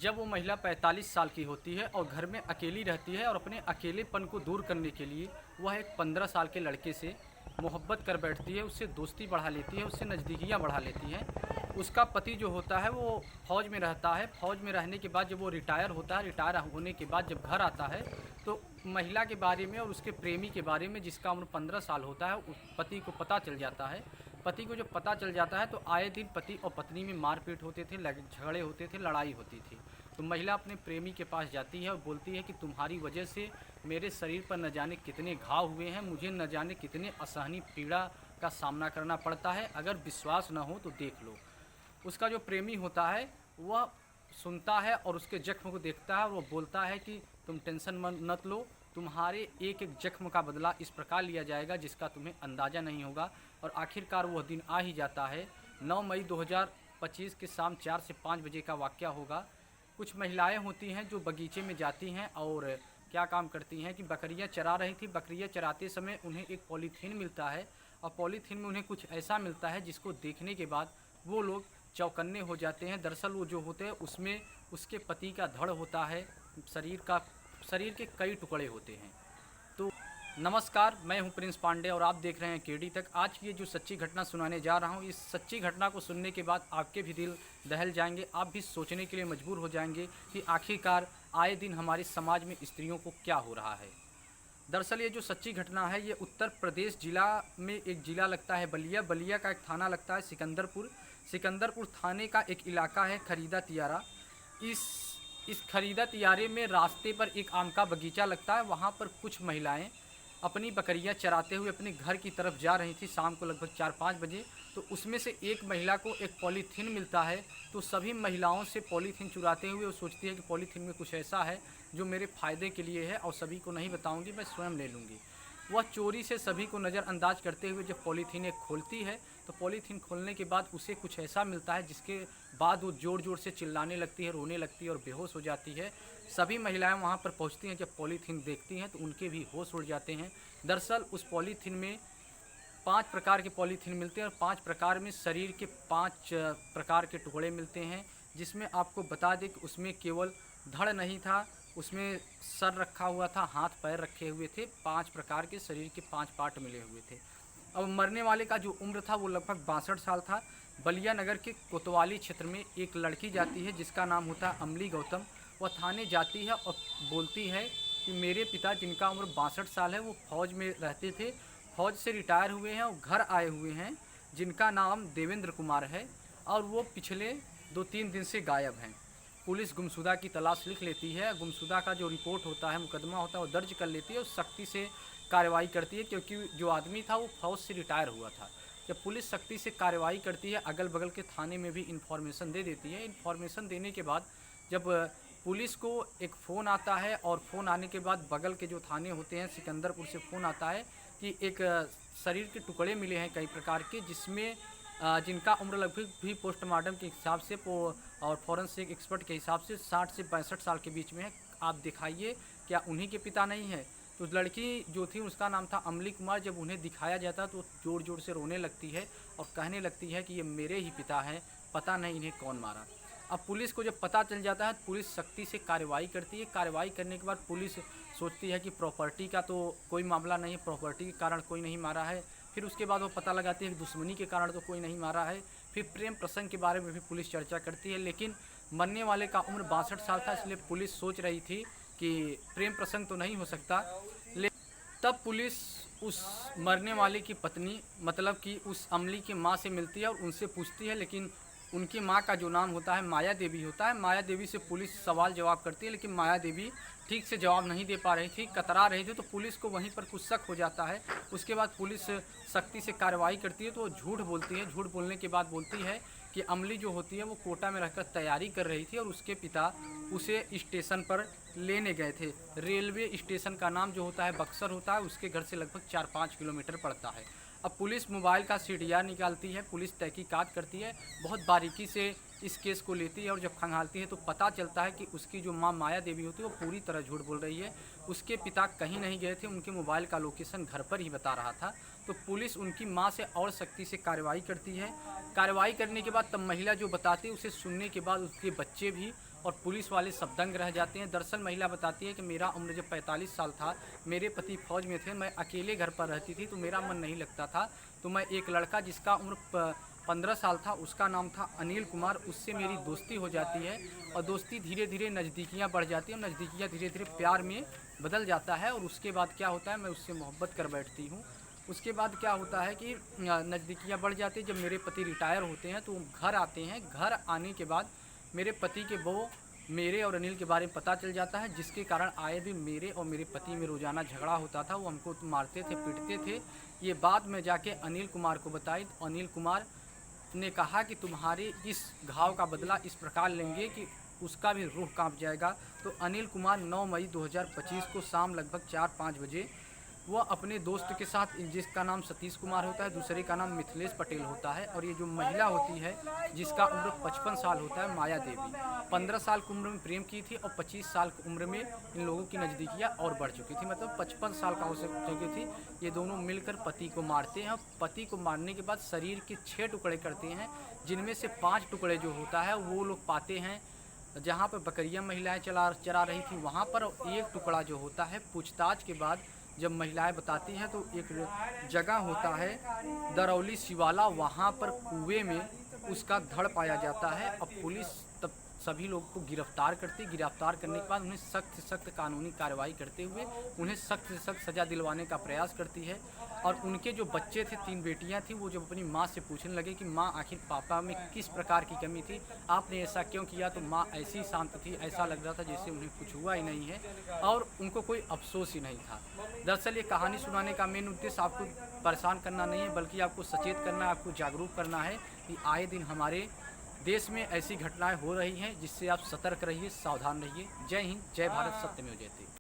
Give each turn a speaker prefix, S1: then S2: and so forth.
S1: जब वो महिला 45 साल की होती है और घर में अकेली रहती है और अपने अकेलेपन को दूर करने के लिए वह एक 15 साल के लड़के से मोहब्बत कर बैठती है, उससे दोस्ती बढ़ा लेती है, उससे नज़दीकियाँ बढ़ा लेती हैं। उसका पति जो होता है वो फ़ौज में रहता है। फ़ौज में रहने के बाद जब वो रिटायर होता है, रिटायर होने के बाद जब घर आता है तो महिला के बारे में और उसके प्रेमी के बारे में, जिसका उम्र 15 साल होता है, उस पति को पता चल जाता है। पति को जब पता चल जाता है तो आए दिन पति और पत्नी में मारपीट होते थे, झगड़े होते थे, लड़ाई होती थी। तो महिला अपने प्रेमी के पास जाती है और बोलती है कि तुम्हारी वजह से मेरे शरीर पर न जाने कितने घाव हुए हैं, मुझे न जाने कितने असहनीय पीड़ा का सामना करना पड़ता है, अगर विश्वास न हो तो देख लो। उसका जो प्रेमी होता है वह सुनता है और उसके जख्म को देखता है और वो बोलता है कि तुम टेंशन मत लो, तुम्हारे एक एक जख्म का बदला इस प्रकार लिया जाएगा जिसका तुम्हें अंदाज़ा नहीं होगा। और आखिरकार वह दिन आ ही जाता है। 9 मई 2025 के शाम 4 से 5 बजे का वाक़या होगा। कुछ महिलाएं होती हैं जो बगीचे में जाती हैं और क्या काम करती हैं कि बकरियां चरा रही थी। बकरियां चराते समय उन्हें एक पॉलीथीन मिलता है और पॉलीथीन में उन्हें कुछ ऐसा मिलता है जिसको देखने के बाद वो लोग चौकन्ने हो जाते हैं। दरअसल वो जो होते हैं उसमें उसके पति का धड़ होता है, शरीर के कई टुकड़े होते हैं। तो नमस्कार, मैं हूं प्रिंस पांडे और आप देख रहे हैं केडी तक। आज की ये जो सच्ची घटना सुनाने जा रहा हूं, इस सच्ची घटना को सुनने के बाद आपके भी दिल दहल जाएंगे, आप भी सोचने के लिए मजबूर हो जाएंगे कि आखिरकार आए दिन हमारे समाज में स्त्रियों को क्या हो रहा है। दरअसल ये जो सच्ची घटना है ये उत्तर प्रदेश जिला में एक ज़िला लगता है बलिया का एक थाना लगता है सिकंदरपुर थाने का एक इलाका है खरीदा तियारा। इस खरीदा तियारे में रास्ते पर एक आम का बगीचा लगता है। वहाँ पर कुछ महिलाएं अपनी बकरियां चराते हुए अपने घर की तरफ जा रही थी शाम को लगभग 4-5 बजे। तो उसमें से एक महिला को एक पॉलीथीन मिलता है। तो सभी महिलाओं से पॉलीथीन चुराते हुए वो सोचती है कि पॉलीथीन में कुछ ऐसा है जो मेरे फ़ायदे के लिए है और सभी को नहीं बताऊंगी, मैं स्वयं ले लूँगी। वह चोरी से सभी को नज़रअंदाज करते हुए जब पॉलीथीन एक खोलती है तो पॉलीथीन खोलने के बाद उसे कुछ ऐसा मिलता है जिसके बाद वो ज़ोर ज़ोर से चिल्लाने लगती है, रोने लगती है और बेहोश हो जाती है। सभी महिलाएं वहां पर पहुंचती हैं, जब पॉलीथीन देखती हैं तो उनके भी होश उड़ जाते हैं। दरअसल उस पॉलीथीन में 5 प्रकार के पॉलीथीन मिलते हैं और 5 प्रकार में शरीर के 5 प्रकार के टुकड़े मिलते हैं। जिसमें आपको बता दें कि उसमें केवल धड़ नहीं था, उसमें सर रखा हुआ था, हाथ पैर रखे हुए थे, 5 प्रकार के शरीर के 5 पार्ट मिले हुए थे। अब मरने वाले का जो उम्र था वो लगभग 62 साल था। बलिया नगर के कोतवाली क्षेत्र में एक लड़की जाती है जिसका नाम होता है अमली गौतम। वह थाने जाती है और बोलती है कि मेरे पिता जिनका उम्र 62 साल है वो फ़ौज में रहते थे, फ़ौज से रिटायर हुए हैं और घर आए हुए हैं, जिनका नाम देवेंद्र कुमार है और वो पिछले 2-3 दिन से गायब हैं। पुलिस गुमशुदा की तलाश लिख लेती है। गुमशुदा का जो रिपोर्ट होता है, मुकदमा होता है, वो दर्ज कर लेती है और सख्ती से कार्रवाई करती है, क्योंकि जो आदमी था वो फ़ौज से रिटायर हुआ था। जब पुलिस सख्ती से कार्रवाई करती है, अगल बगल के थाने में भी इन्फॉर्मेशन दे देती है। इन्फॉर्मेशन देने के बाद जब पुलिस को एक फ़ोन आता है और फ़ोन आने के बाद बगल के जो थाने होते हैं सिकंदरपुर से फ़ोन आता है कि एक शरीर के टुकड़े मिले हैं कई प्रकार के, जिसमें जिनका उम्र लगभग भी पोस्टमार्टम के हिसाब से और फॉरेंसिक एक्सपर्ट के हिसाब से 60 से 62 साल के बीच में है। आप दिखाइए क्या उन्हीं के पिता नहीं है। तो लड़की जो थी उसका नाम था अमली कुमार। जब उन्हें दिखाया जाता तो ज़ोर ज़ोर से रोने लगती है और कहने लगती है कि ये मेरे ही पिता हैं, पता नहीं इन्हें कौन मारा। अब पुलिस को जब पता चल जाता है तो पुलिस सख्ती से कार्रवाई करती है। कार्रवाई करने के बाद पुलिस सोचती है कि प्रॉपर्टी का तो कोई मामला नहीं है, प्रॉपर्टी के कारण कोई नहीं मारा है। फिर उसके बाद वो पता लगाती है कि दुश्मनी के कारण तो कोई नहीं मारा है। फिर प्रेम प्रसंग के बारे में भी पुलिस चर्चा करती है, लेकिन मरने वाले का उम्र 62 साल था, इसलिए पुलिस सोच रही थी कि प्रेम प्रसंग तो नहीं हो सकता। तब पुलिस उस मरने वाले की पत्नी मतलब कि उस अमली की माँ से मिलती है और उनसे पूछती है, लेकिन उनकी माँ का जो नाम होता है माया देवी होता है। माया देवी से पुलिस सवाल जवाब करती है, लेकिन माया देवी ठीक से जवाब नहीं दे पा रही थी, कतरा रही थी। तो पुलिस को वहीं पर कुछ शक हो जाता है। उसके बाद पुलिस सख्ती से कार्रवाई करती है तो वो झूठ बोलती है। झूठ बोलने के बाद बोलती है कि अमली जो होती है वो कोटा में रहकर तैयारी कर रही थी और उसके पिता उसे स्टेशन पर लेने गए थे। रेलवे स्टेशन का नाम जो होता है बक्सर होता है, उसके घर से लगभग 4-5 किलोमीटर पड़ता है। अब पुलिस मोबाइल का सीडीआर निकालती है, पुलिस तहकीकात करती है, बहुत बारीकी से इस केस को लेती है और जब खंगालती है तो पता चलता है कि उसकी जो माँ माया देवी होती है वो पूरी तरह झूठ बोल रही है। उसके पिता कहीं नहीं गए थे, उनके मोबाइल का लोकेशन घर पर ही बता रहा था। तो पुलिस उनकी माँ से और सख्ती से कार्रवाई करती है। कार्रवाई करने के बाद तब महिला जो बताती है उसे सुनने के बाद उसके बच्चे भी और पुलिस वाले सब दंग रह जाते हैं। दरअसल महिला बताती है कि मेरा उम्र जब 45 साल था, मेरे पति फौज में थे, मैं अकेले घर पर रहती थी तो मेरा मन नहीं लगता था, तो मैं एक लड़का जिसका उम्र 15 साल था, उसका नाम था अनिल कुमार, उससे मेरी दोस्ती हो जाती है और दोस्ती धीरे धीरे नज़दीकियाँ बढ़ जाती हैं और नज़दीकियाँ धीरे धीरे प्यार में बदल जाता है। और उसके बाद क्या होता है, मैं उससे मोहब्बत कर बैठती हूँ। उसके बाद क्या होता है कि नज़दीकियाँ बढ़ जाती है। जब मेरे पति रिटायर होते हैं तो वो घर आते हैं। घर आने के बाद मेरे पति के वो मेरे और अनिल के बारे में पता चल जाता है, जिसके कारण आए दिन मेरे और मेरे पति में रोज़ाना झगड़ा होता था। वो हमको मारते थे, पीटते थे। ये बात मैं जाके अनिल कुमार को बताई तो अनिल कुमार ने कहा कि तुम्हारे इस घाव का बदला इस प्रकार लेंगे कि उसका भी रूह कांप जाएगा। तो अनिल कुमार 9 मई 2025 को शाम लगभग 4-5 बजे वह अपने दोस्त के साथ, जिसका नाम सतीश कुमार होता है, दूसरे का नाम मिथिलेश पटेल होता है, और ये जो महिला होती है जिसका उम्र 55 साल होता है, माया देवी, 15 साल की उम्र में प्रेम की थी और 25 साल की उम्र में इन लोगों की नज़दीकियाँ और बढ़ चुकी थी, मतलब 55 साल का हो चुकी थी। ये दोनों मिलकर पति को मारते हैं। पति को मारने के बाद शरीर के 6 टुकड़े करते हैं, जिनमें से 5 टुकड़े जो होता है वो लोग पाते हैं जहाँ पर बकरियां महिलाएं चरा रही थी वहाँ पर। एक टुकड़ा जो होता है पूछताछ के बाद जब महिलाएं बताती हैं तो एक जगह होता है दरौली शिवाला, वहाँ पर कुएं में उसका धड़ पाया जाता है। अब पुलिस तब सभी लोग को गिरफ्तार करती है। गिरफ्तार करने के बाद उन्हें सख्त से सख्त कानूनी कार्रवाई करते हुए उन्हें सख्त से सख्त सज़ा दिलवाने का प्रयास करती है। और उनके जो बच्चे थे, 3 बेटियां थी, वो जब अपनी माँ से पूछने लगे कि माँ आखिर पापा में किस प्रकार की कमी थी, आपने ऐसा क्यों किया, तो माँ ऐसी शांत थी, ऐसा लग रहा था जैसे उन्हें कुछ हुआ ही नहीं है और उनको कोई अफसोस ही नहीं था। दरअसल ये कहानी सुनाने का मेन उद्देश्य आपको परेशान करना नहीं है, बल्कि आपको सचेत करना है, आपको जागरूक करना है कि आए दिन हमारे देश में ऐसी घटनाएं हो रही हैं, जिससे आप सतर्क रहिए, सावधान रहिए। जय हिंद, जय भारत, सत्यमेव जयते।